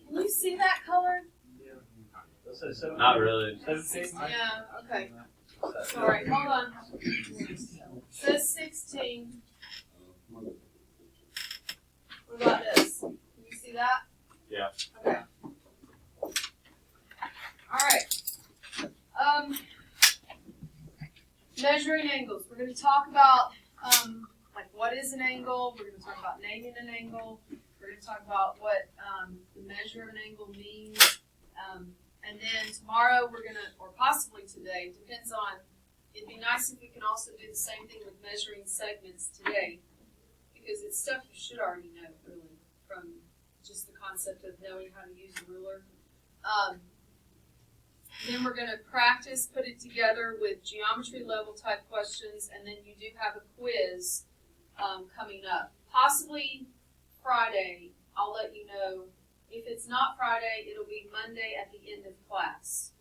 Can you see that color? Not really. Yeah, okay. Sorry, hold on. It says 16. What about this? Can you see that? Yeah. Okay. Alright. Measuring angles. We're going to talk about like what is an angle. We're going to talk about naming an angle. We're going to talk about what the measure of an angle means. And then tomorrow we're going to, or possibly today, depends on, it'd be nice if we can also do the same thing with measuring segments today, because it's stuff you should already know, really, from just the concept of knowing how to use a ruler. Then we're going to practice, put it together with geometry level type questions, and then you do have a quiz coming up. Possibly Friday, I'll let you know. If it's not Friday, it'll be Monday at the end of class.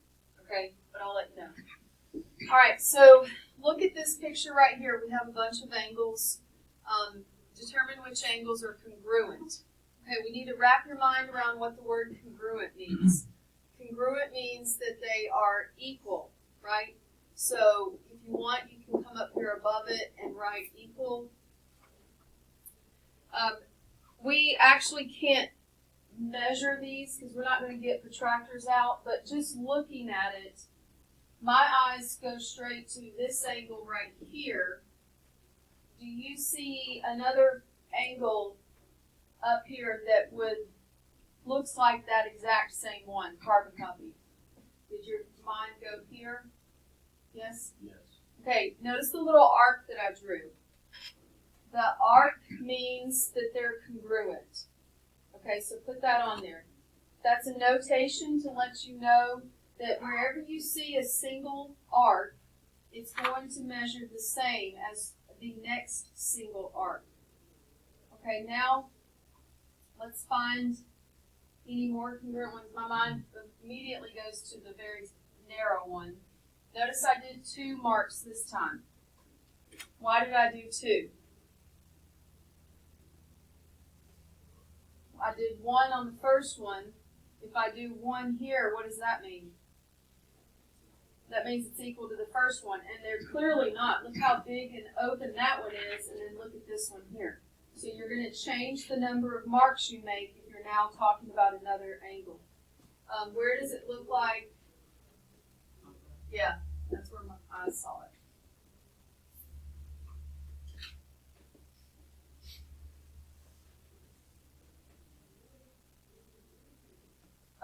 Okay? But I'll let you know. Alright, so look at this picture right here. We have a bunch of angles. Determine which angles are congruent. Okay, we need to wrap your mind around what the word congruent means. Congruent means that they are equal, right? So if you want, you can come up here above it and write equal. We actually can't measure these because we're not going to get protractors out, but just looking at it, my eyes go straight to this angle right here. Do you see another angle up here that looks like that exact same one, carbon copy? Did your mind go here? Yes? Yes. Okay, notice the little arc that I drew. The arc means that they're congruent. Okay, so put that on there. That's a notation to let you know that wherever you see a single arc, it's going to measure the same as the next single arc. Okay, now let's find any more congruent ones. My mind immediately goes to the very narrow one. Notice I did 2 marks this time. Why did I do 2? I did 1 on the first one. If I do 1 here, what does that mean? That means it's equal to the first one, and they're clearly not. Look how big and open that one is, and then look at this one here. So you're going to change the number of marks you make if you're now talking about another angle. Where does it look like? Yeah, that's where my eyes saw it.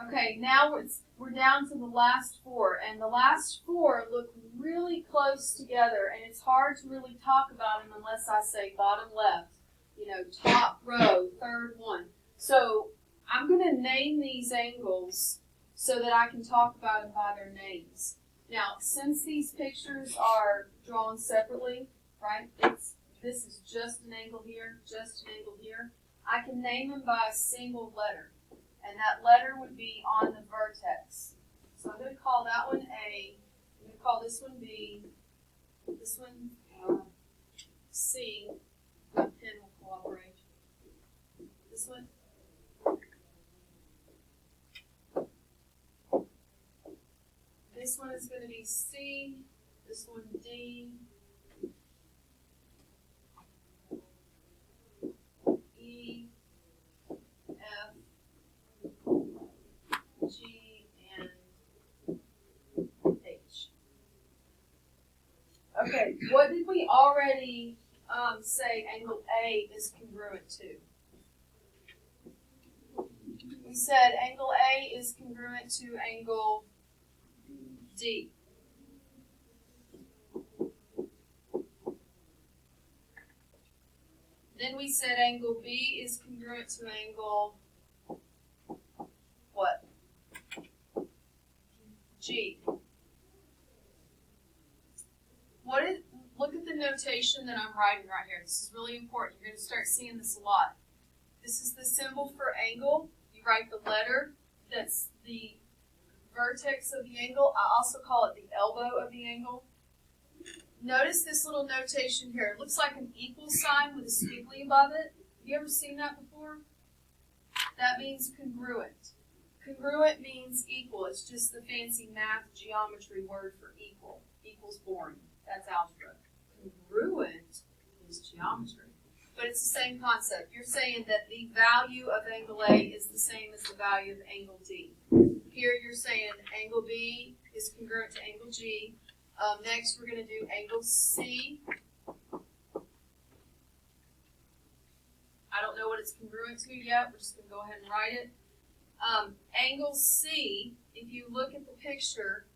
Okay, now we're down to the last 4, and the last 4 look really close together, and it's hard to really talk about them unless I say bottom left, top row, third one. So I'm going to name these angles so that I can talk about them by their names. Now, since these pictures are drawn separately, right, this is just an angle here, just an angle here, I can name them by a single letter. And that letter would be on the vertex. So I'm going to call that one A. I'm going to call this one B. This one C. My pen will cooperate. This one. This one is going to be C. This one D. E. F. G, and H. Okay, what did we already say angle A is congruent to? We said angle A is congruent to angle D. Then we said angle B is congruent to angle what? G. Look at the notation that I'm writing right here. This is really important. You're going to start seeing this a lot. This is the symbol for angle. You write the letter that's the vertex of the angle. I also call it the elbow of the angle. Notice this little notation here. It looks like an equal sign with a squiggly above it. You ever seen that before? That means congruent. Congruent means equal. It's just the fancy math geometry word for equal. Equals boring. That's algebra. Congruent is geometry. But it's the same concept. You're saying that the value of angle A is the same as the value of angle D. Here you're saying angle B is congruent to angle G. Next we're going to do angle C. I don't know what it's congruent to yet. We're just going to go ahead and write it. Angle C, if you look at the picture,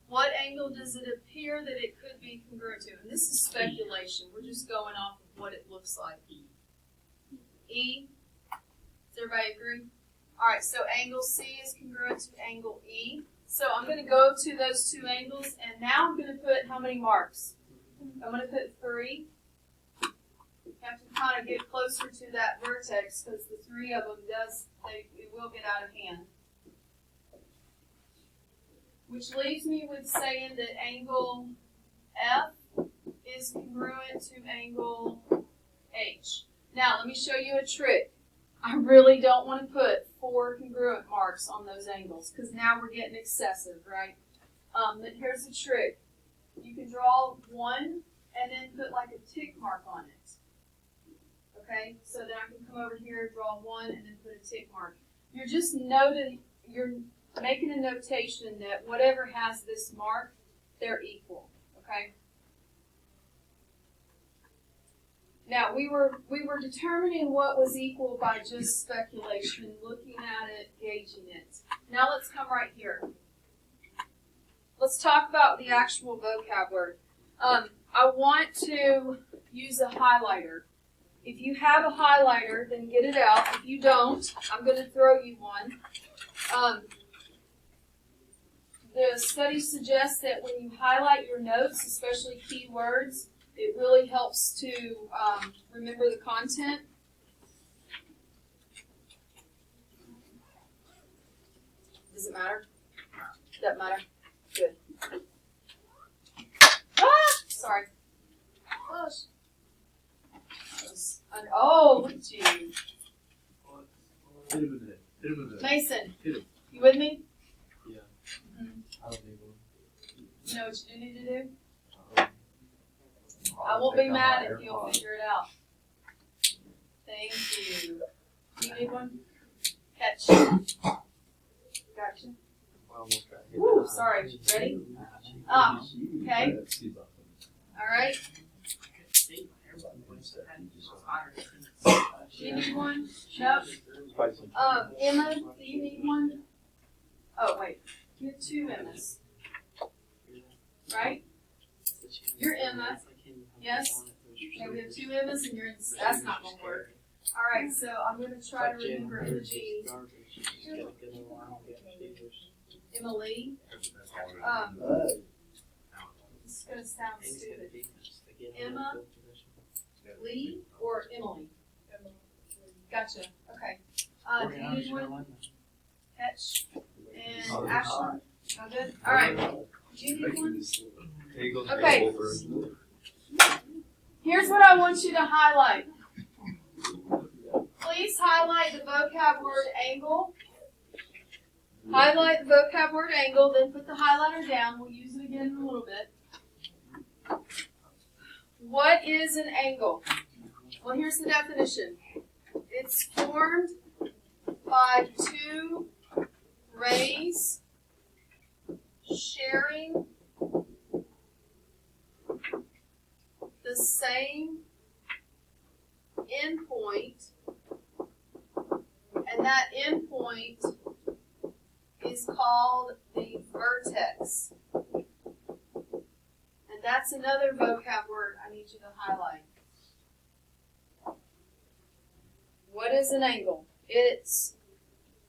what angle does it appear that it could be congruent to? And this is speculation. We're just going off of what it looks like. E? Does everybody agree? All right, so angle C is congruent to angle E. So I'm going to go to those two angles, and now I'm going to put how many marks? I'm going to put 3. You have to kind of get closer to that vertex because the 3 of them it will get out of hand. Which leaves me with saying that angle F is congruent to angle H. Now, let me show you a trick. I really don't want to put 4 congruent marks on those angles because now we're getting excessive, right? But here's the trick. You can draw 1 and then put like a tick mark on it. Okay? So then I can come over here, draw 1, and then put a tick mark. You're just noting, you're making a notation that whatever has this mark, they're equal. Okay? Now, we were determining what was equal by just speculation, looking at it, gauging it. Now let's come right here. Let's talk about the actual vocab word. I want to use a highlighter. If you have a highlighter, then get it out. If you don't, I'm going to throw you one. The study suggests that when you highlight your notes, especially key words, it really helps to remember the content. Does it matter? Doesn't matter? Good. Ah! Sorry. Gosh. Oh, look at you. Mason, you with me? Yeah. Mm-hmm. I don't need one. You know what you do need to do? I won't be mad if you'll figure it out. Thank you. You need one? Catch. Gotcha. Woo, sorry. Ready? Okay. All right. Do you need one? Nope. Emma, do you need one? Oh, wait. You have 2 Emmas. Right? You're Emma. Yes? Okay, we have 2 Emmas and you're in. That's not going to work. All right, so I'm going to try to remember Emily. Emily. This is going to sound stupid. Emma, Lee, or Emily? Gotcha. Okay. Do you need one? Catch. And Ashley. All good? All right. Do you need one? Okay. Here's what I want you to highlight. Please highlight the vocab word angle. Highlight the vocab word angle, then put the highlighter down. We'll use it again in a little bit. What is an angle? Well, here's the definition. It's formed by 2 rays sharing the same endpoint, and that endpoint is called the vertex. And that's another vocab word I need you to highlight. What is an angle? It's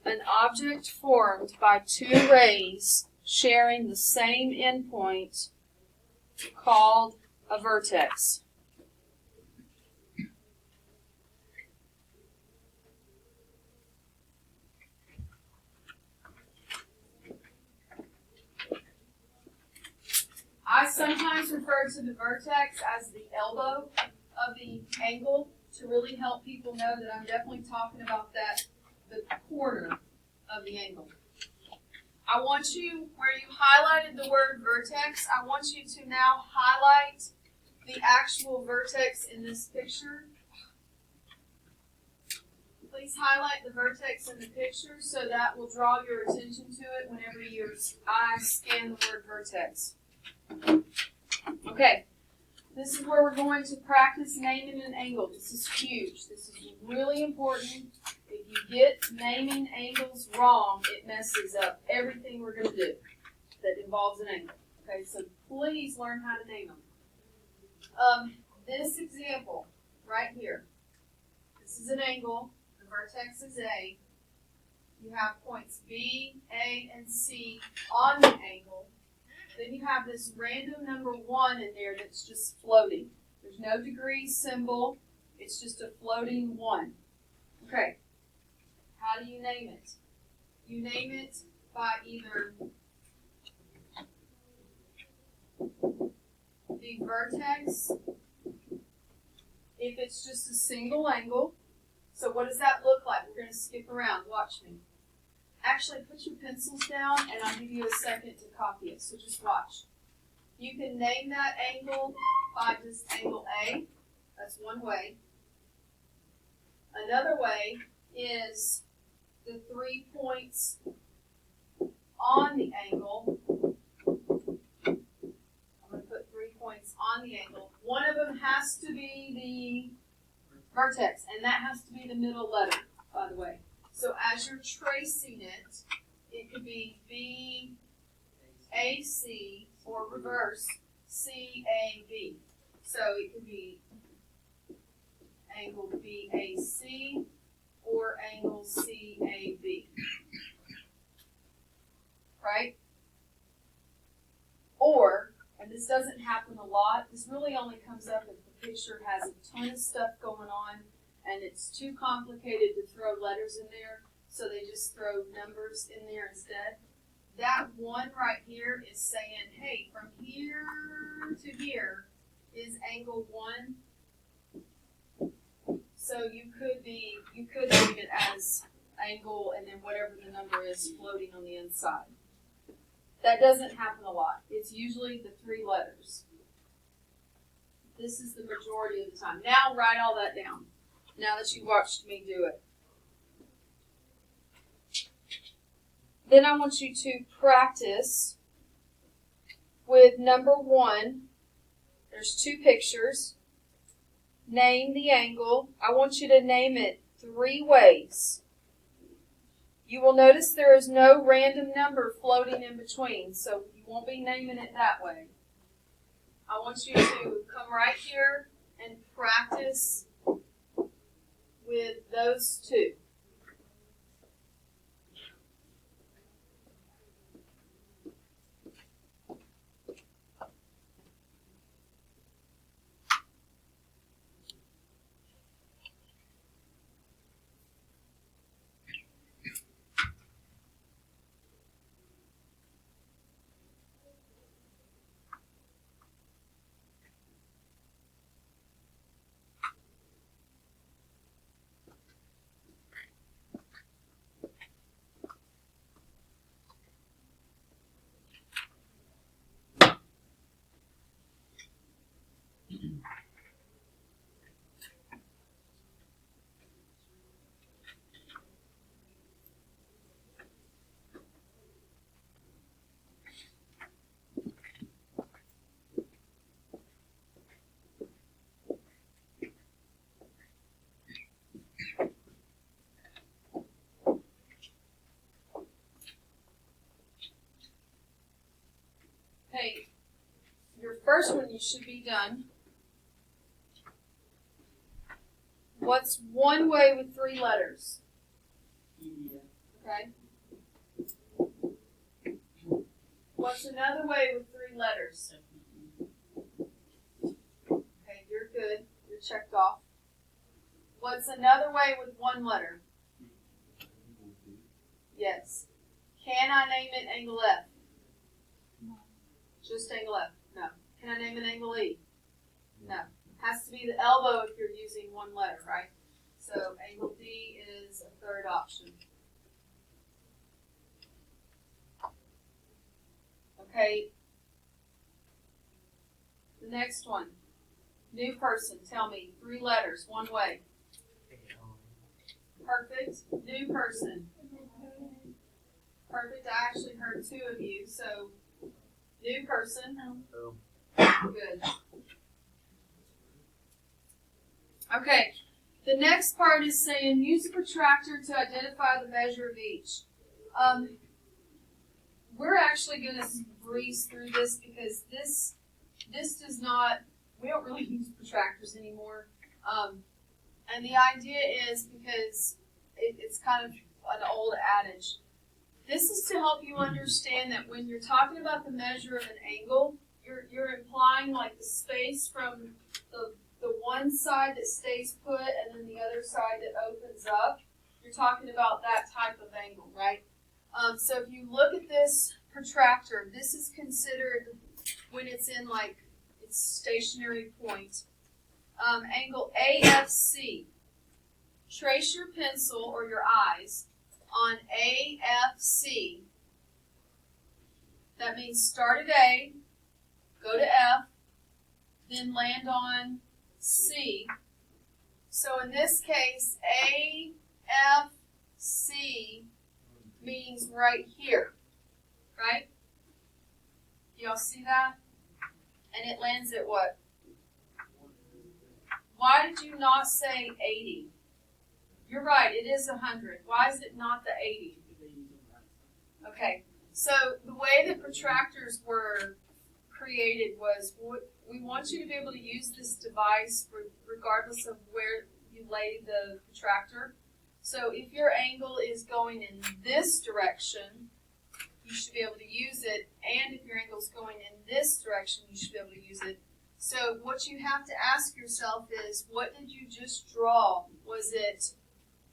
an object formed by 2 rays sharing the same endpoint called a vertex. I sometimes refer to the vertex as the elbow of the angle. to really help people know that I'm definitely talking about the corner of the angle. I want you, where you highlighted the word vertex, I want you to now highlight the actual vertex in this picture. Please highlight the vertex in the picture so that will draw your attention to it whenever your eyes scan the word vertex. Okay, this is where we're going to practice naming an angle. This is huge. This is really important. If you get naming angles wrong, it messes up everything we're going to do that involves an angle. Okay, so please learn how to name them. This example right here, this is an angle. The vertex is A. You have points B, A, and C on the angle. Then you have this random number 1 in there that's just floating. There's no degree symbol. It's just a floating 1. Okay. How do you name it? You name it by either the vertex, if it's just a single angle. So what does that look like? We're going to skip around. Watch me. Actually, put your pencils down, and I'll give you a second to copy it. So just watch. You can name that angle by just angle A. That's one way. Another way is the 3 points on the angle. I'm going to put 3 points on the angle. One of them has to be the vertex, and that has to be the middle letter, by the way. So as you're tracing it, it could be B, A, C, or reverse, C, A, B. So it could be angle B, A, C, or angle C, A, B. Right? Or, and this doesn't happen a lot, this really only comes up if the picture has a ton of stuff going on and it's too complicated to throw letters in there, so they just throw numbers in there instead. That 1 right here is saying, hey, from here to here is angle 1. So you could name it as angle and then whatever the number is floating on the inside. That doesn't happen a lot. It's usually the 3 letters. This is the majority of the time. Now write all that down, now that you watched me do it. Then I want you to practice with number 1. There's 2 pictures. Name the angle. I want you to name it 3 ways. You will notice there is no random number floating in between, so you won't be naming it that way. I want you to come right here and practice with those 2. Okay, your first one you should be done. What's one way with 3 letters? Okay. What's another way with 3 letters? Okay, you're good. You're checked off. What's another way with 1 letter? Yes. Can I name it angle F? Just angle F? No. Can I name it angle E? No. Has to be the elbow if you're using one letter, right? So angle D is a third option. Okay. The next one. New person, tell me, 3 letters, one way. Perfect. New person. Perfect. I actually heard 2 of you, so new person. Good. Okay. The next part is saying use a protractor to identify the measure of each. We're actually going to breeze through this because this does not, we don't really use protractors anymore. And the idea is because it's kind of an old adage. This is to help you understand that when you're talking about the measure of an angle, you're implying like the space from the one side that stays put and then the other side that opens up. You're talking about that type of angle, right? So if you look at this protractor, this is considered when it's in like its stationary point. Angle AFC. Trace your pencil or your eyes on AFC. That means start at A, go to F, then land on C. So in this case, AFC means right here, right? Y'all see that? And it lands at what? Why did you not say 80? You're right, it is 100. Why is it not the 80? Okay, so the way that protractors were created was we want you to be able to use this device regardless of where you lay the protractor. So if your angle is going in this direction, you should be able to use it, and if your angle is going in this direction, you should be able to use it. So what you have to ask yourself is, what did you just draw? Was it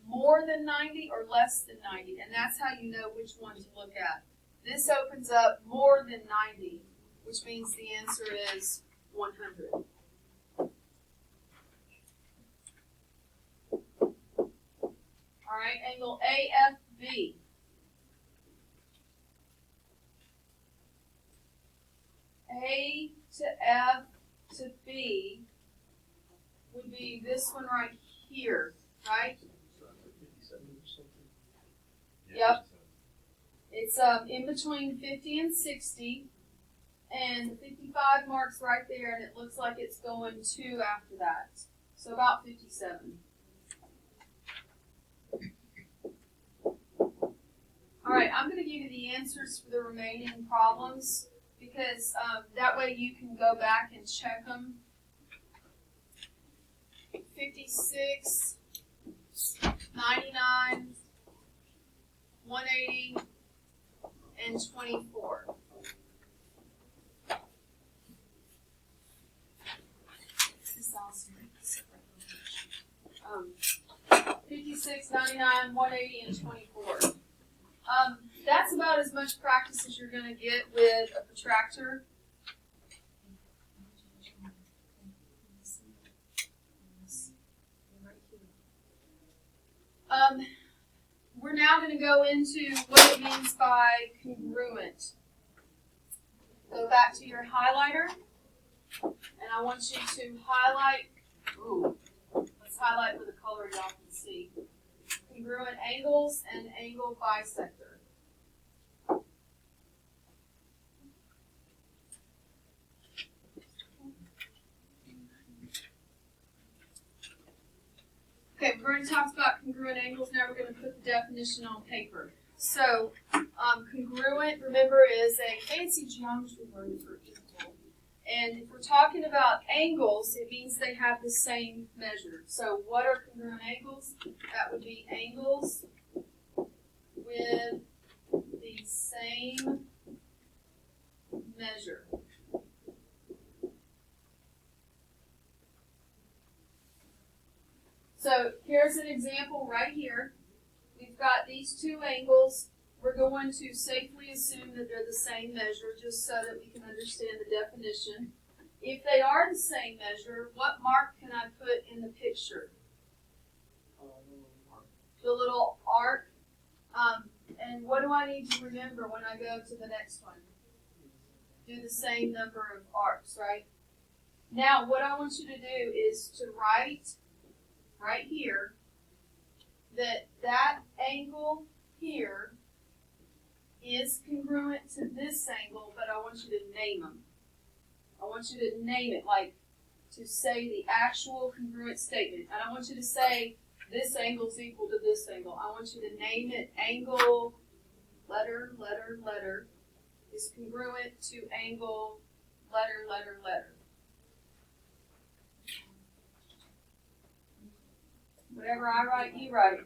more than 90 or less than 90? And that's how you know which one to look at. This opens up more than 90, which means the answer is 100. All right, angle AFB. A to F to B would be this one right here, right? Yep. It's in between 50 and 60, and the 55 marks right there, and it looks like it's going 2 after that. So about 57. All right, I'm going to give you the answers for the remaining problems because that way you can go back and check them. 56, 99, 180, and 24. This is awesome. 56, 99, 180, and 24. That's about as much practice as you're going to get with a protractor. We're now going to go into what it means by congruent. Go back to your highlighter, and I want you to highlight. Let's highlight with a color y'all can see. Congruent angles and angle bisector. Okay, we've already talked about congruent angles. Now we're going to put the definition on paper. So, congruent, remember, is a fancy geometry word for equal. And if we're talking about angles, it means they have the same measure. So, what are congruent angles? That would be angles with the same measure. So here's an example right here. We've got these 2 angles. We're going to safely assume that they're the same measure just so that we can understand the definition. If they are the same measure, what mark can I put in the picture? The little arc. And what do I need to remember when I go to the next one? Do the same number of arcs, right? Now, what I want you to do is to write right here that angle here is congruent to this angle, but I want you to name them. I want you to name it, like to say the actual congruent statement. I don't want you to say this angle is equal to this angle. I want you to name it angle, letter, is congruent to angle, letter. Whatever I write, you write.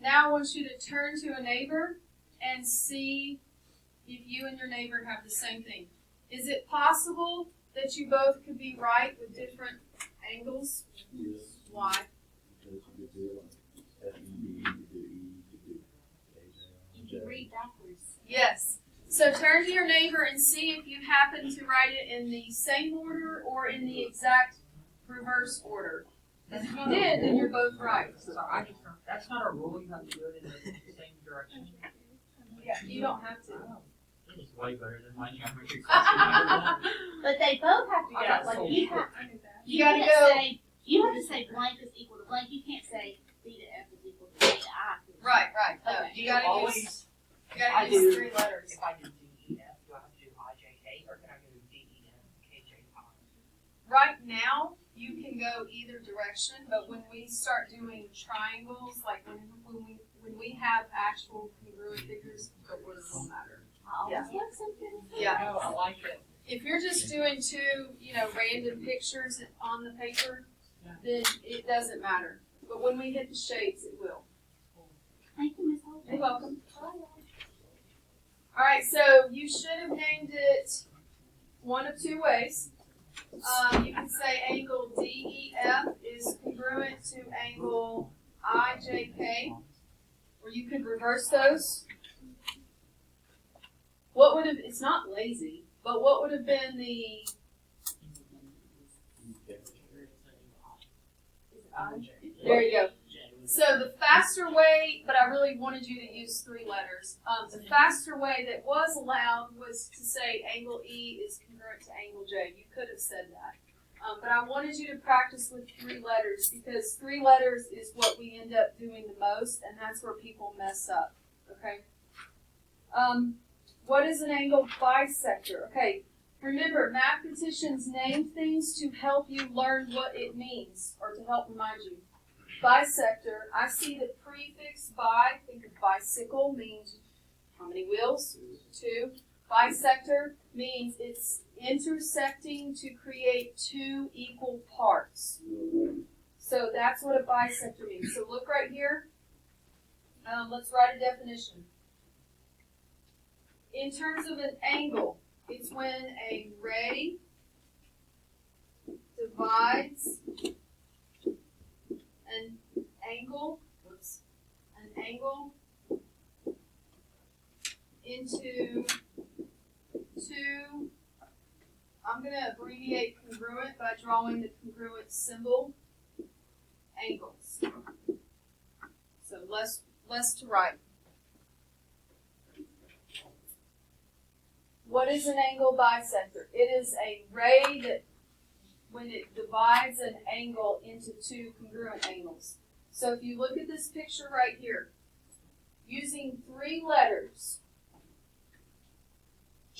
Now I want you to turn to a neighbor and see if you and your neighbor have the same thing. Is it possible that you both could be right with different angles? Yes. Why? Because you could do like FED, you could do E, you could do AJ. You can read backwards. Yes. So turn to your neighbor and see if you happen to write it in the same order or in the exact reverse order. If you did, then you're both right. So that's not a rule, you have to do it in the same direction. Yeah, you don't have to. It's way better than my geometry class. But they both have to I go. got Like sold you for it. have, You gotta can't go. Say, you have to say blank is equal to blank. You can't say B to F is equal to B to I. Right. No, Okay. you gotta always, use. You I gotta use do. 3 letters. If I do D, E, F, do I have to do I, J, K, or can I go D, E, F, K, J, I? Right now, you can go either direction, but when we start doing triangles, like when we have actual congruent figures, the order will matter. I always Yeah. have something. Yeah. No, I like it. If you're just doing 2, random pictures on the paper, then it doesn't matter. But when we hit the shapes, it will. Thank you, Miss Holcombe. You're welcome. All right, so you should have named it one of 2 ways. You can say angle DEF is congruent to angle IJK, or you could reverse those. What would have, it's not lazy, but what would have been the, there you go. So the faster way, but I really wanted you to use 3 letters. The faster way that was allowed was to say angle E is congruent to angle J. You could have said that. But I wanted you to practice with 3 letters because 3 letters is what we end up doing the most, and that's where people mess up. Okay? What is an angle bisector? Okay, remember, mathematicians name things to help you learn what it means, or to help remind you. Bisector, I see the prefix bi, think of bicycle, means how many wheels? 2. Bisector means it's intersecting to create 2 equal parts. So that's what a bisector means. So look right here. Let's write a definition. In terms of an angle, it's when a ray divides an angle into 2, I'm going to abbreviate congruent by drawing the congruent symbol, angles. So less to right. What is an angle bisector? It is a ray that when it divides an angle into 2 congruent angles. So if you look at this picture right here, using 3 letters,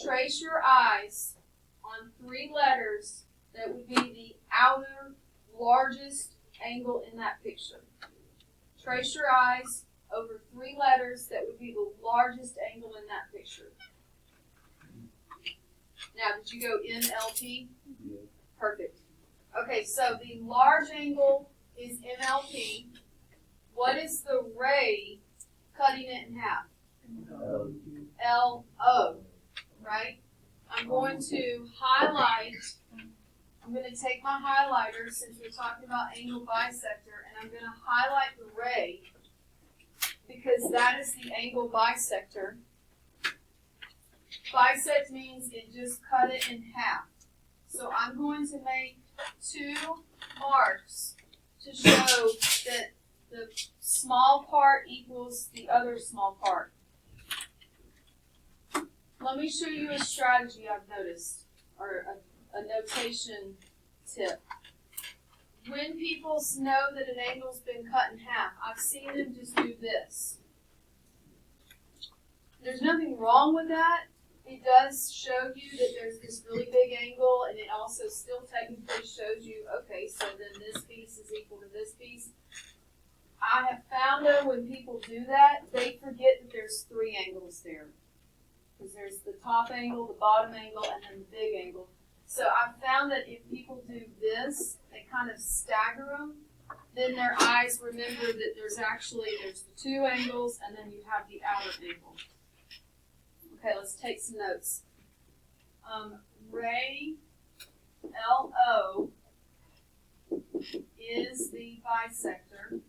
trace your eyes on 3 letters that would be the outer largest angle in that picture. Trace your eyes over 3 letters that would be the largest angle in that picture. Now, did you go MLP? Yeah. Perfect. Okay, so the large angle is MLP. What is the ray cutting it in half? LO, right? I'm going to highlight I'm going to take my highlighter, since we're talking about angle bisector, and I'm going to highlight the ray, because that is the angle bisector. Bisect means it just cut it in half. So I'm going to make 2 marks to show that the small part equals the other small part. Let me show you a strategy I've noticed, or a notation tip. When people know that an angle's been cut in half, I've seen them just do this. There's nothing wrong with that. It does show you that there's this really big angle, and it also still technically shows you, okay, so then this piece is equal to this piece. I have found, though, when people do that, they forget that there's 3 angles there. Because there's the top angle, the bottom angle, and then the big angle. So I've found that if people do this, they kind of stagger them, then their eyes remember that there's the 2 angles, and then you have the outer angle. Okay, let's take some notes. Ray LO is the bisector.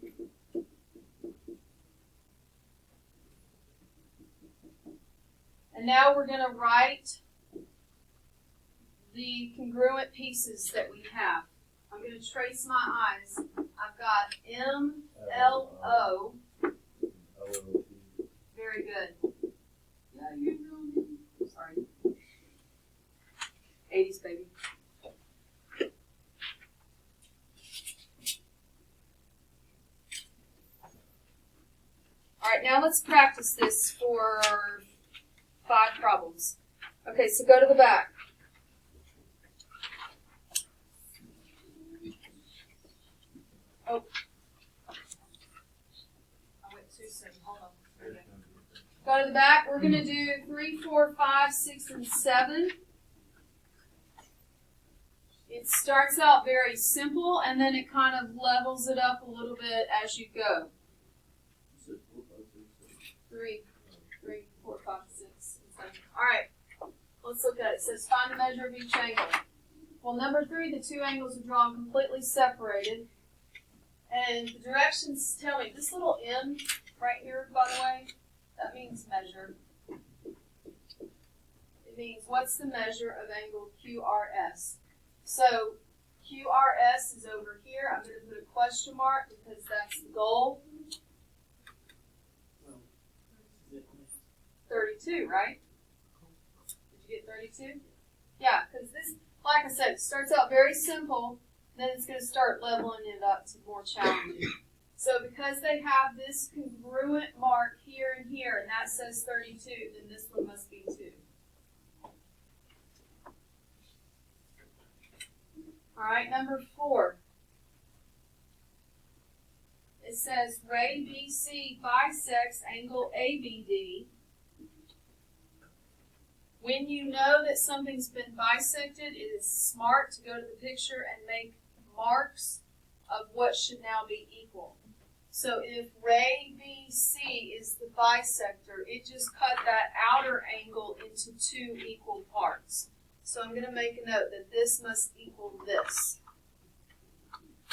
And now we're going to write the congruent pieces that we have. I'm going to trace my eyes. I've got MLO. Very good. Yeah, you know me. Sorry. 80s baby. All right, now let's practice this for 5 problems. Okay, so go to the back. Oh. I went too soon. Hold on. Okay. Go to the back. We're going to do 3, 4, 5, 6, and 7. It starts out very simple, and then it kind of levels it up a little bit as you go. 3, 4, 5, 6, and 7. All right, let's look at it. It says find the measure of each angle. Well, number 3, the 2 angles are drawn completely separated. And the directions tell me, this little M right here, by the way, that means measure. It means what's the measure of angle QRS. So QRS is over here. I'm going to put a question mark because that's the goal. 32, right? Did you get 32? Yeah, because this, like I said, it starts out very simple, then it's going to start leveling it up to more challenging. So because they have this congruent mark here and here, and that says 32, then this one must be 2. All right, number 4. It says ray BC bisects angle ABD. When you know that something's been bisected, it is smart to go to the picture and make marks of what should now be equal. So if ray BC is the bisector, it just cut that outer angle into 2 equal parts. So I'm going to make a note that this must equal this.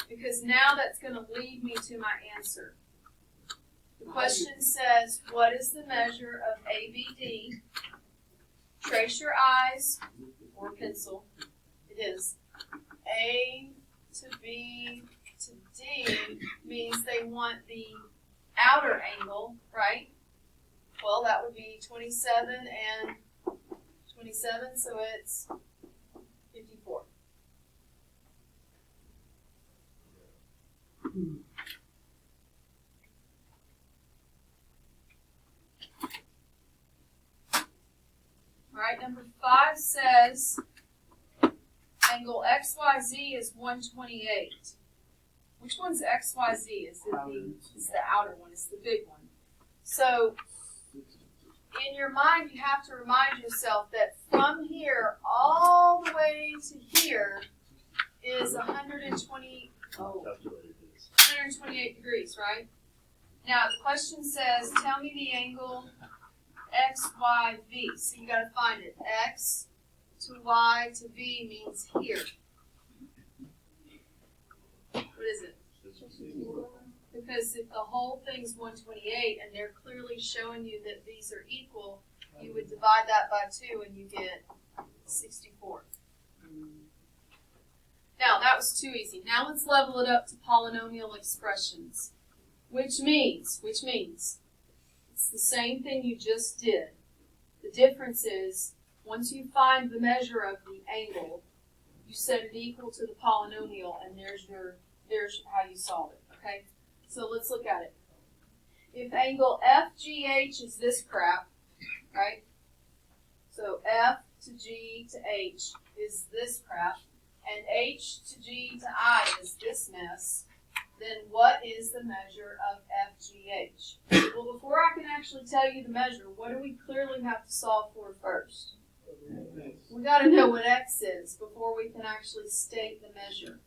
Because now that's going to lead me to my answer. The question says, what is the measure of ABD? Trace your eyes, or pencil. It is. A to B to D means they want the outer angle, right? Well, that would be 27 and 27, so it's 54. All right, number 5 says angle XYZ is 128. Which one's XYZ? Is it it's the outer one, it's the big one. So in your mind, you have to remind yourself that from here all the way to here is 128 degrees, right? Now the question says, tell me the angle XYV. So you got to find it. X to Y to V means here. What is it? Because if the whole thing's 128 and they're clearly showing you that these are equal, you would divide that by 2 and you get 64. Now, that was too easy. Now let's level it up to polynomial expressions. Which means it's the same thing you just did. The difference is, once you find the measure of the angle, you set it equal to the polynomial, and there's how you solve it, okay? So let's look at it. If angle FGH is this crap, right? So F to G to H is this crap, and H to G to I is this mess, then what is the measure of FGH? Well, before I can actually tell you the measure, what do we clearly have to solve for first? We got to know what X is before we can actually state the measure.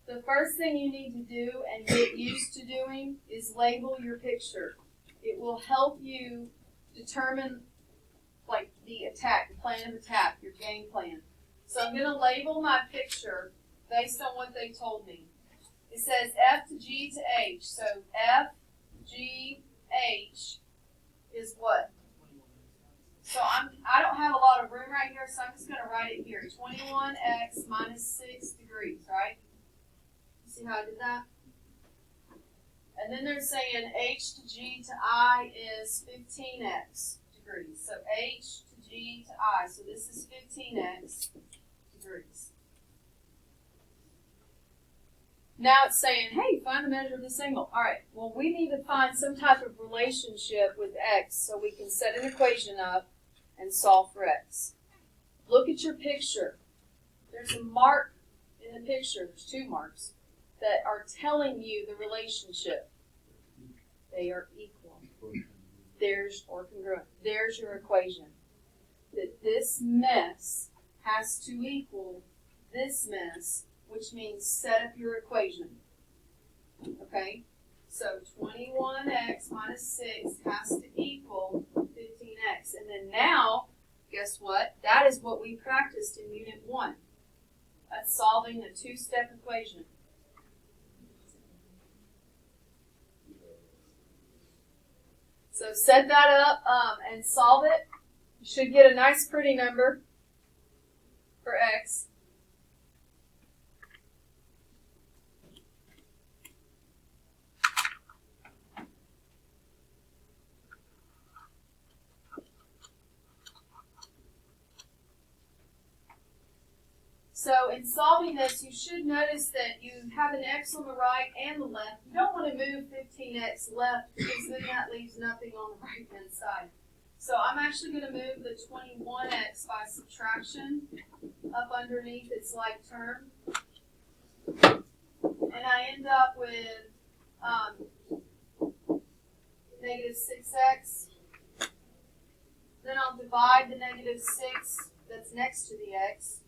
The first thing you need to do and get used to doing is label your picture. It will help you determine like the attack, the plan of attack, your game plan. So I'm going to label my picture based on what they told me. It says F to G to H. So F, G, H is what? So I don't have a lot of room right here, so I'm just going to write it here. 21x minus 6 degrees, right? See how I did that? And then they're saying H to G to I is 15x degrees. So H to G to I. So this is 15x degrees. Now it's saying, hey, find the measure of this angle. All right, well, we need to find some type of relationship with x so we can set an equation up and solve for x. Look at your picture. There's a mark in the picture. There's 2 marks that are telling you the relationship. They are equal. Or congruent. There's your equation. That this mess has to equal this mess, which means set up your equation. Okay? So 21x minus 6 has to equal 15x. And then now, guess what? That is what we practiced in Unit 1. That's solving a 2-step equation. So set that up and solve it. You should get a nice pretty number for x. So in solving this, you should notice that you have an x on the right and the left. You don't want to move 15x left because then that leaves nothing on the right-hand side. So I'm actually going to move the 21x by subtraction up underneath its like term. And I end up with negative 6x. Then I'll divide the negative 6 that's next to the x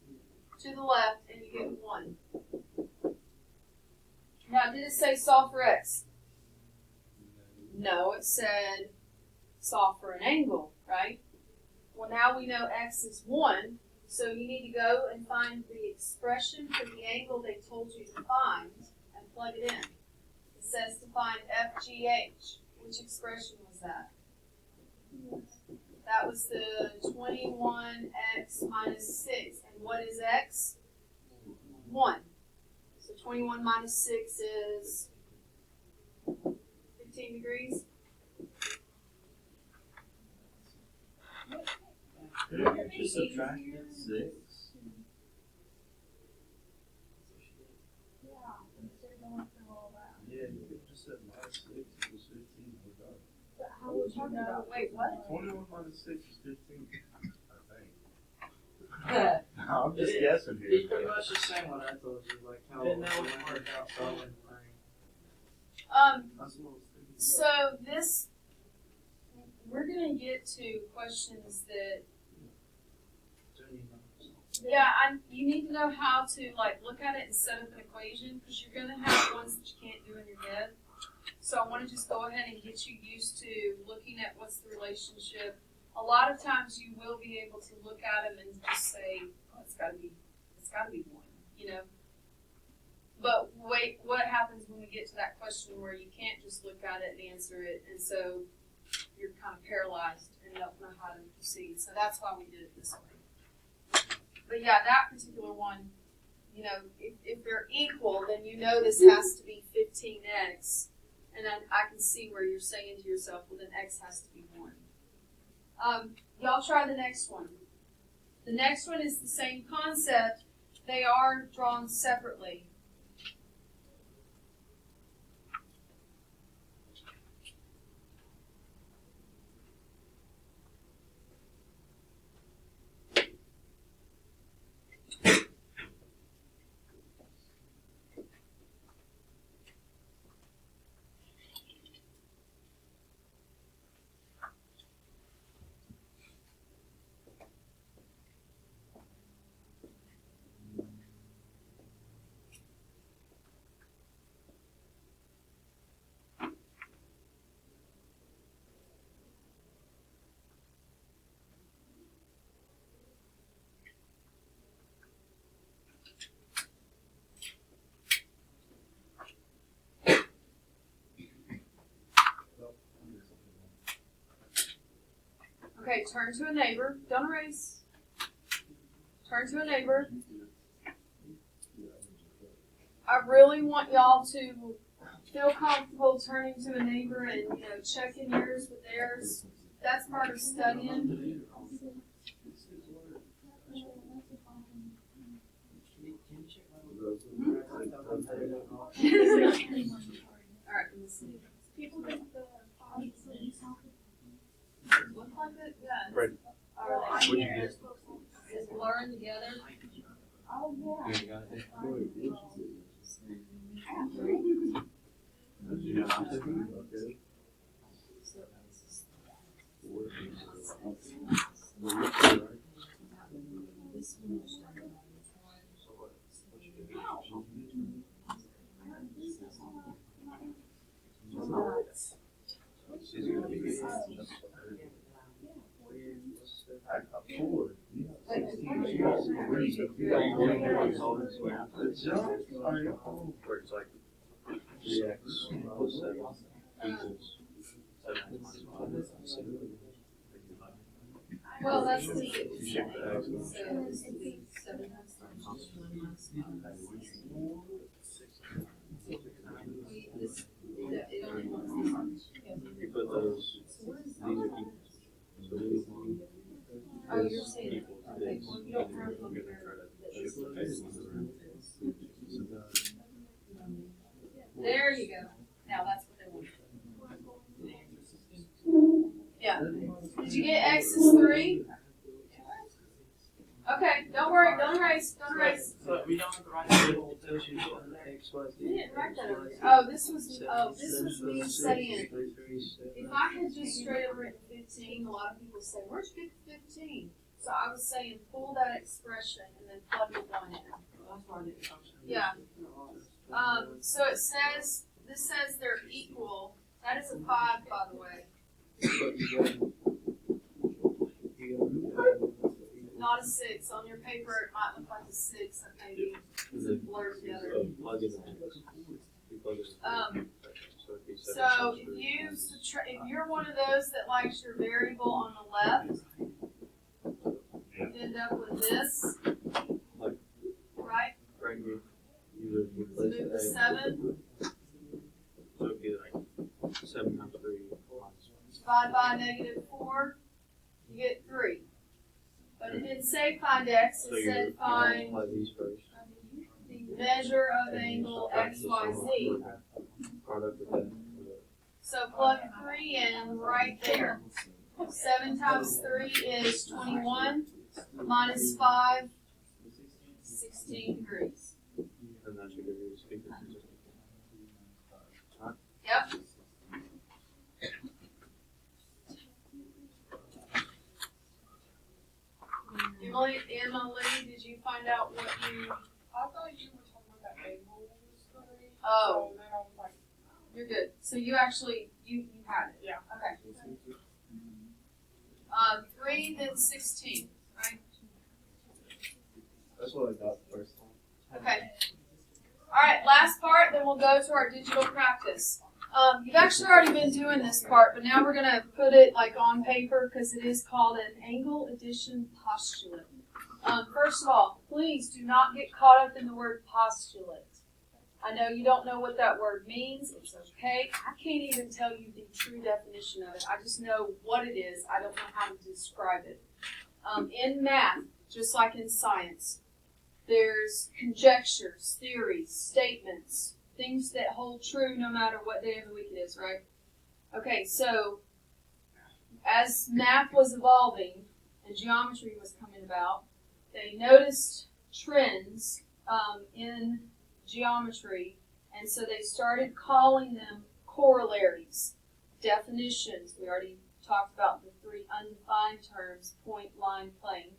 to the left, and you get 1. Now, did it say solve for x? No, it said solve for an angle, right? Well, now we know x is 1, so you need to go and find the expression for the angle they told you to find and plug it in. It says to find FGH. Which expression was that? That was the 21x minus 6. And what is x? 1. So 21 minus 6 is 15 degrees. Just subtracted 6. Yeah, you could just said minus 6 equals 15. We're done. How would you know? Wait, what? 21 minus 6 is 15. I think. No, I'm just guessing He's here. pretty much just saying what I told you, like how Didn't know it what worked out solving the thing. That's what I was thinking. So this, we're going to get to questions that, yeah, you need to know how to like look at it and set up an equation because you're going to have ones that you can't do in your head. So I want to just go ahead and get you used to looking at what's the relationship. A lot of times you will be able to look at them and just say, oh, it's got to be 1, you know. But wait, what happens when we get to that question where you can't just look at it and answer it, and so you're kind of paralyzed and don't know how to proceed. So that's why we did it this way. But yeah, that particular one, you know, if they're equal, then you know this has to be 15x, and then I can see where you're saying to yourself, well, then x has to be 1. Y'all try the next one. The next one is the same concept. They are drawn separately. Okay, turn to a neighbor. Don't erase. Turn to a neighbor. I really want y'all to feel comfortable turning to a neighbor and, you know, checking yours with theirs. That's part of studying. All right, let me see. People think the Look like it? Yeah. Right. Are What'd you get? Is blurring together? oh yeah. You got it. She's gonna be where it's like 3x plus 7 equals 7 minus 5. Well, that's the. You shift the x. So this would be 7 times 1 minus 5. You put those, these are equal. So these Oh, you're saying, equals okay, this. well, you don't And have then we're gonna try to shift the x around. there you go. Now that's what they want. Yeah. Did you get x is 3? Okay, don't worry, don't erase, don't erase. So we don't have to write the whole X, Y, Z. We didn't write that over here. Oh, this was me saying, if I had just straight up written 15, a lot of people say, where'd you get the 15? So I was saying, pull that expression and then plug the 1 in. Yeah. So it says, this says they're equal. That is a 5, by the way. Not a 6. On your paper, it might look like a 6, and maybe it's blurred together. Plug in the x. You plug it in. So it'd be 7 So times if 3. you if you're one of those that likes your variable on the left, you end up with this, right? Right here. You would replace Move the the x. 7, So it'd be like 7 times 3 minus 1. divide by -4, you get 3. But it didn't say find x, So it you said find multiply these first. the measure of and then you angle subtract the sum of XYZ. product of that. So plug 3 in right there. 7 times 3 is 21, minus 5, 16 degrees. And that should give you a speaker. Yep. Emily, did you find out what you? I thought you were talking about that angle was 3. Oh. So then I was like, You're good. So you actually, you had it. yeah. Okay. 3, then 16, right? That's what I got the first time. Okay. Alright, last part, then we'll go to our digital practice. You've actually already been doing this part, but now we're going to put it like on paper because it is called an angle addition postulate. First of all, please do not get caught up in the word postulate. I know you don't know what that word means. It's okay. I can't even tell you the true definition of it. I just know what it is. I don't know how to describe it. In math, just like in science, there's conjectures, theories, statements, things that hold true no matter what day of the week it is, right? Okay, so as math was evolving and geometry was coming about, they noticed trends in geometry, and so they started calling them corollaries, definitions. We already talked about the three undefined terms: point, line, plane.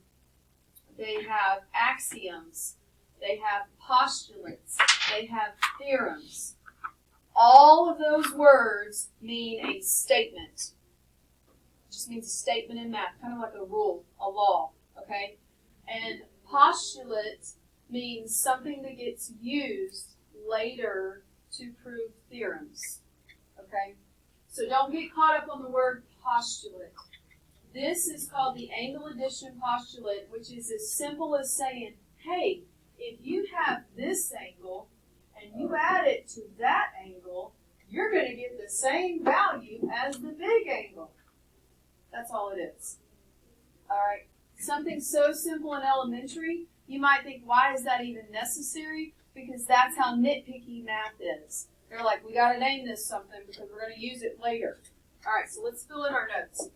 They have axioms, they have postulates, they have theorems. All of those words mean a statement. It just means a statement in math, kind of like a rule, a law, okay? And postulate means something that gets used later to prove theorems, okay? So don't get caught up on the word postulate. This is called the angle addition postulate, which is as simple as saying, hey, if you have this angle and you add it to that angle, you're going to get the same value as the big angle. That's all it is. All right. Something so simple and elementary, you might think, why is that even necessary? Because that's how nitpicky math is. They're like, we got to name this something because we're going to use it later. All right, so let's fill in our notes.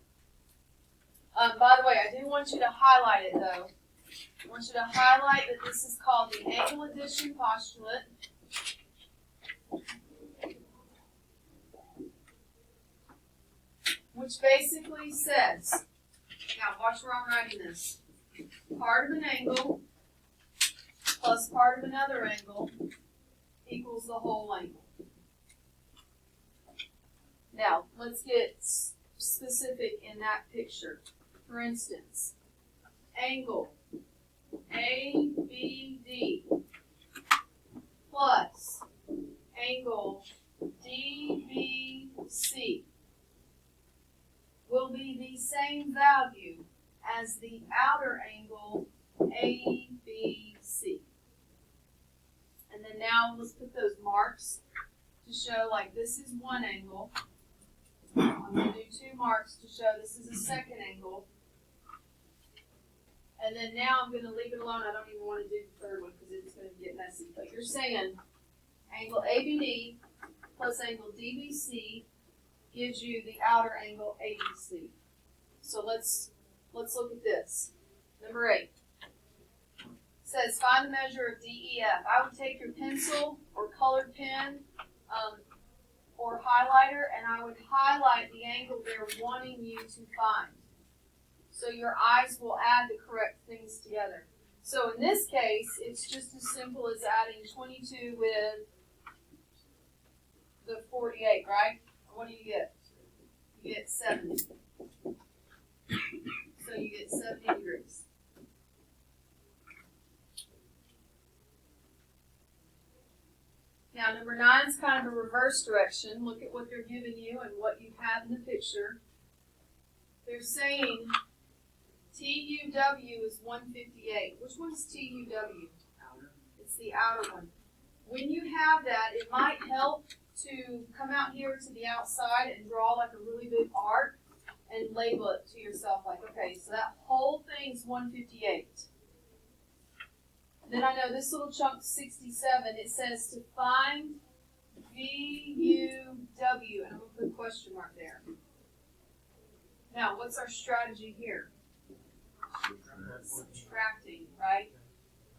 By the way, I do want you to highlight it, though. I want you to highlight that this is called the angle addition postulate. Which basically says, now watch where I'm writing this. Part of an angle plus part of another angle equals the whole angle. Now, let's get specific in that picture. For instance, angle ABD plus angle DBC will be the same value as the outer angle ABC. And then now let's put those marks to show like this is one angle. I'm going to do 2 marks to show this is a second angle. And then now I'm going to leave it alone. I don't even want to do the third one because it's going to get messy. But you're saying angle ABD plus angle DBC gives you the outer angle ABC. So let's look at this. Number 8. It says find the measure of DEF. I would take your pencil or colored pen or highlighter, and I would highlight the angle they're wanting you to find. So your eyes will add the correct things together. So in this case, it's just as simple as adding 22 with the 48, right? What do you get? You get 70. So you get 70 degrees. Now, number 9 is kind of a reverse direction. Look at what they're giving you and what you have in the picture. They're saying TUW is 158. Which one's TUW? It's the outer one. When you have that, it might help to come out here to the outside and draw like a really big arc and label it to yourself like, okay, so that whole thing's 158. Then I know this little chunk's 67. It says to find VUW, and I'm going to put a question mark there. Now, what's our strategy here? Subtracting, right?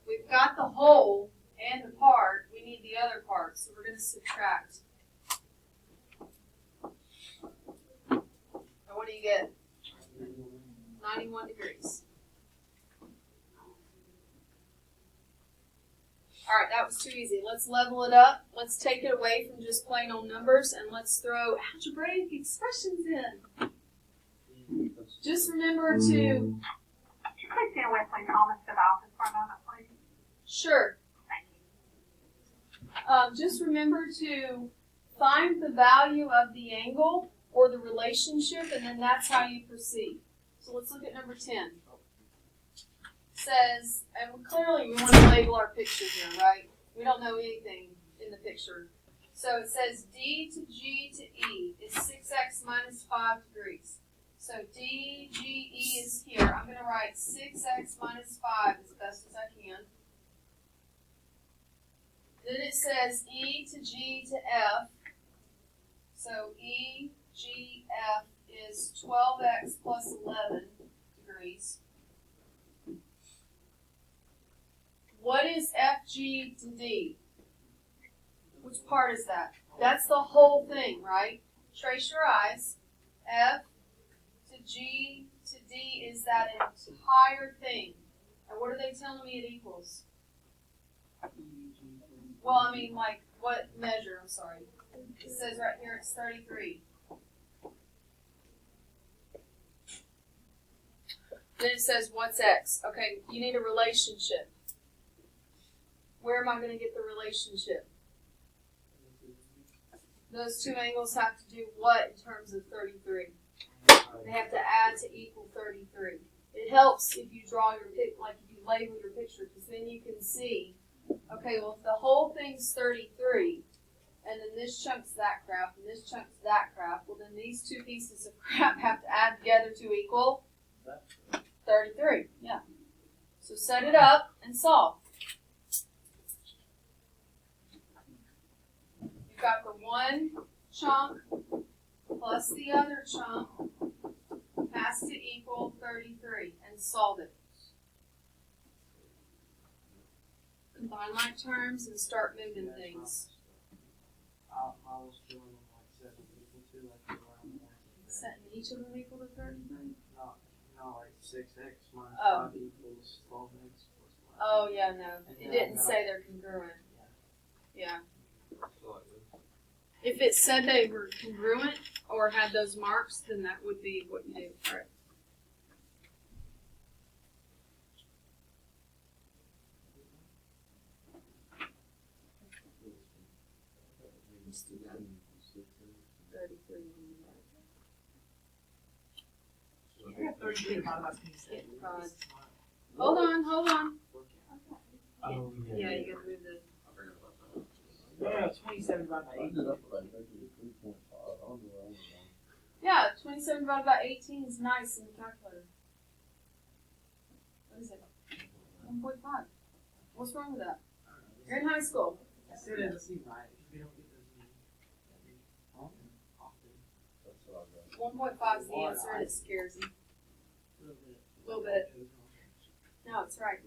We've got the whole and the part. We need the other part, so we're going to subtract. And what do you get? 91 degrees. All right, that was too easy. Let's level it up. Let's take it away from just plain old numbers, and let's throw algebraic expressions in. Just remember to... Please stand with Wesley Thomas to the office for a moment, please. Sure. Thank you. just remember to find the value of the angle or the relationship, and then that's how you proceed. So let's look at number 10. Says, and clearly we want to label our picture here, right? We don't know anything in the picture. So it says D to G to E is 6x minus 5 degrees. So D, G, E is here. I'm going to write 6x minus 5 as best as I can. Then it says E to G to F. So E, G, F is 12x plus 11 degrees. What is FG to D? Which part is that? That's the whole thing, right? Trace your eyes. F to G to D is that entire thing. And what are they telling me it equals? Well, I mean, like, what measure? I'm sorry. It says right here it's 33. Then it says, what's x? Okay, you need a relationship. Where am I going to get the relationship? Those two angles have to do what in terms of 33? They have to add to equal 33. It helps if you draw your like if you label your picture, because then you can see, okay, well, if the whole thing's 33, and then this chunk's that crap, and this chunk's that crap, well, then these two pieces of crap have to add together to equal 33. Yeah. So set it up and solve. You've got the one chunk plus the other chunk has to equal 33, and solve it. Combine like terms and start moving things. I was doing them like 7 equal to, like they were on the one. Setting each of them equal to 33? No, like 6x minus Oh. 5 equals 12x plus 5. Oh, yeah, no. It didn't say they're congruent. Yeah. If it said they were congruent or had those marks, then that would be what you do. All right. You have 33 divided by 27. Hold on. Oh, Yeah, you gotta move the. No, 27 divided by I 8. did up about 3.5. I'll do it. Yeah, 27 divided by 18 is nice in the calculator. What is it? 1.5. What's wrong with that? You're in high school. It still doesn't seem right because we don't get those many often. That's what I got. 1.5 is the answer, and it scares me. A little bit. No, it's right.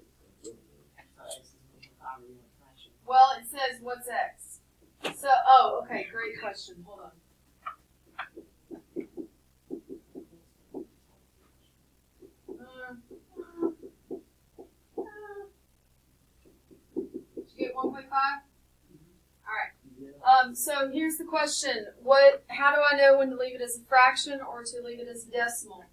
So X is 1.5 or you want to crash it. Well, it says what's x. So, okay, great question. Hold on. Did you get 1.5? All right. So here's the question: how do I know when to leave it as a fraction or to leave it as a decimal?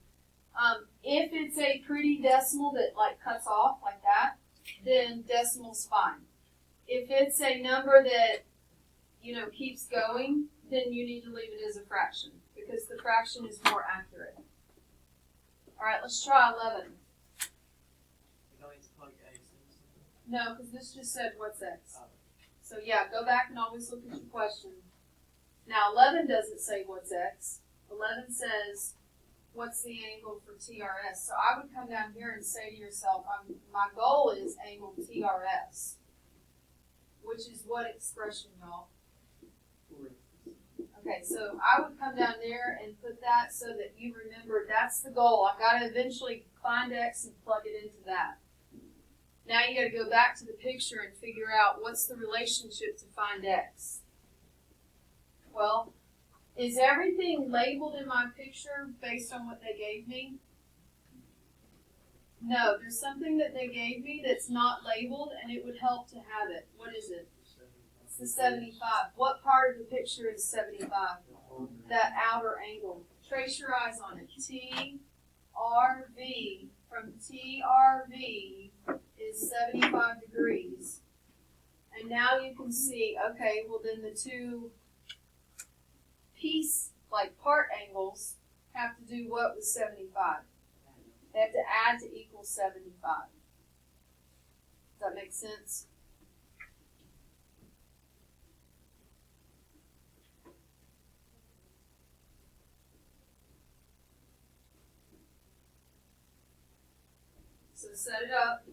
If it's a pretty decimal that like cuts off like that, then decimal's fine. If it's a number that keeps going, then you need to leave it as a fraction because the fraction is more accurate. All right, let's try 11. We always plug X into something. No, because this just said what's x. So yeah, go back and always look at your question. Now 11 doesn't say what's x. 11 says what's the angle for TRS. So I would come down here and say to yourself, my goal is angle TRS, which is what expression, y'all? Okay, so I would come down there and put that so that you remember that's the goal. I've got to eventually find x and plug it into that. Now you got to go back to the picture and figure out what's the relationship to find x. Well, is everything labeled in my picture based on what they gave me? No, there's something that they gave me that's not labeled, and it would help to have it. What is it? It's the 75. What part of the picture is 75? That outer angle. Trace your eyes on it. TRV. From TRV is 75 degrees. And And now you can see, okay, well then the two piece, like part angles, have to do what with 75? They have to add to equal 75. Does that make sense? So set it up.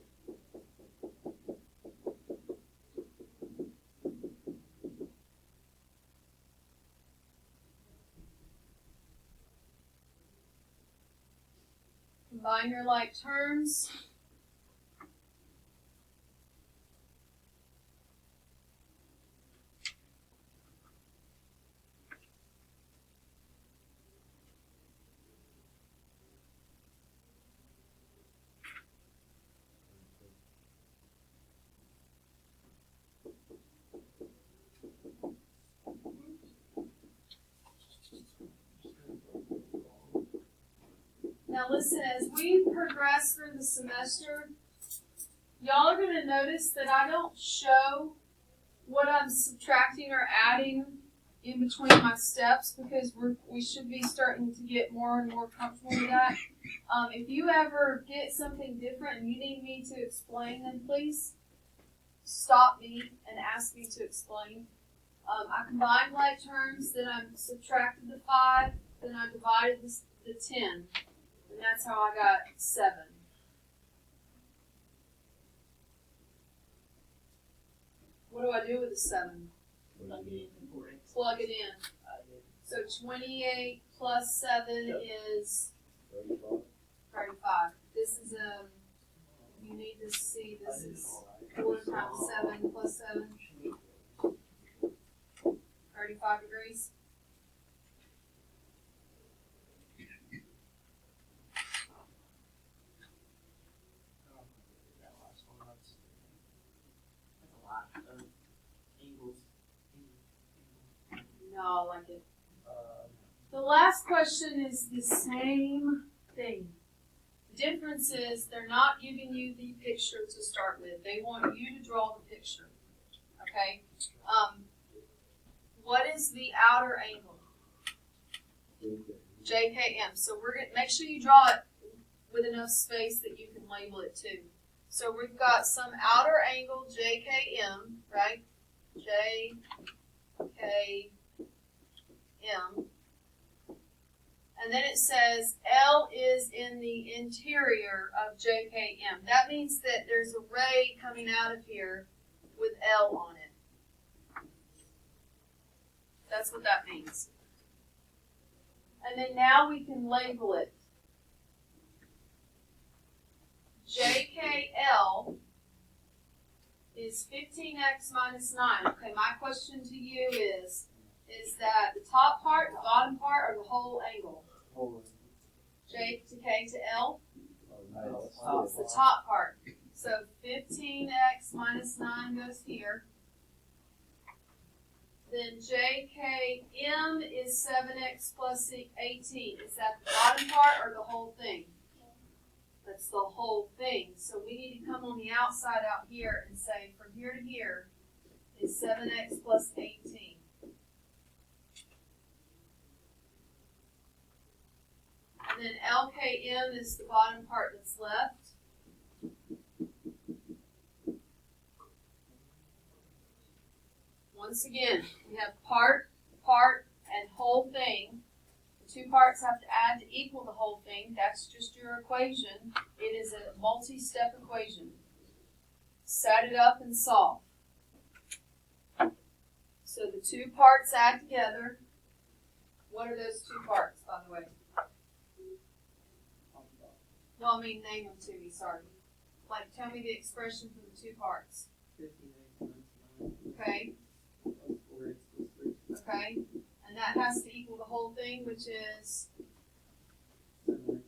Combine your like terms. Now listen, as we progress through the semester, y'all are going to notice that I don't show what I'm subtracting or adding in between my steps because we should be starting to get more and more comfortable with that. If you ever get something different and you need me to explain, then please stop me and ask me to explain. I combined like terms, then I subtracted the 5, then I divided the 10, and that's how I got 7. What do I do with the 7? Plug it in. So 28 plus 7 is 35. This is you need to see this is 4 times 7 plus 7. 35 degrees. That last one, that's a lot of angles. No, I like it. The last question is the same thing. The difference is they're not giving you the picture to start with. They want you to draw the picture. Okay? What is the outer angle? JKM. So we're gonna make sure you draw it with enough space that you can label it too. So we've got some outer angle JKM, right? JKM. And then it says L is in the interior of JKM. That means that there's a ray coming out of here with L on it. That's what that means. And then now we can label it. JKL is 15x minus 9. Okay, my question to you is that the top part, the bottom part, or the whole angle? J to K to L? It's the top part. So 15x minus 9 goes here. Then JKM is 7x plus 18. Is that the bottom part or the whole thing? That's the whole thing. So we need to come on the outside out here and say from here to here is 7x plus 18. And then LKM is the bottom part that's left. Once again, we have part, and whole thing. The two parts have to add to equal the whole thing. That's just your equation. It is a multi-step equation. Set it up and solve. So the two parts add together. What are those two parts, by the way? Well, I mean, name them to me, sorry. Like, tell me the expression for the two parts. 15x minus 9 Okay, plus 4x plus 3. okay. And that has to equal the whole thing, which is 7x.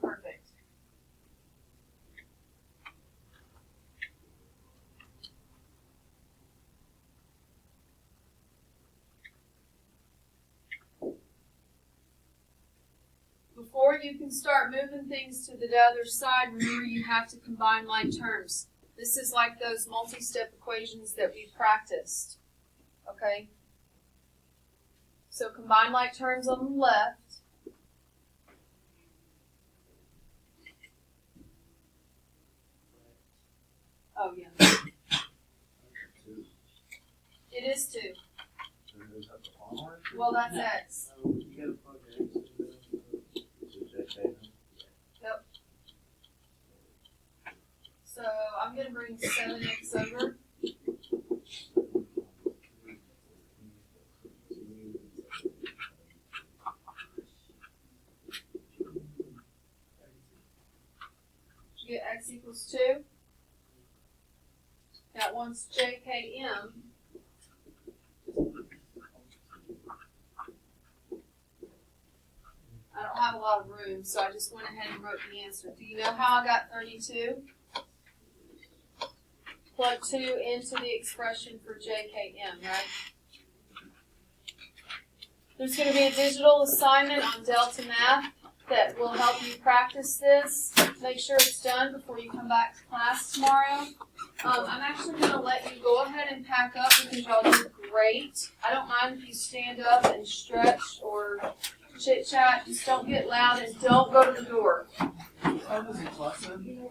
perfect. Before you can start moving things to the other side, remember you have to combine like terms. This is like those multi-step equations that we practiced. Okay? So combine like terms on the left. Oh, yeah. Two. It is 2. And is that the onward? Well, that's X. You gotta plug the X into the. Is it JK then? So I'm going to bring 7X over. You get X equals 2. That one's JKM. I don't have a lot of room, so I just went ahead and wrote the answer. Do you know how I got 32? Plug 2 into the expression for JKM, right? There's going to be a digital assignment on Delta Math that will help you practice this. Make sure it's done before you come back to class tomorrow. I'm actually going to let you go ahead and pack up because y'all did great. I don't mind if you stand up and stretch or chit chat. Just don't get loud and don't go to the door. Oh, this is plus then?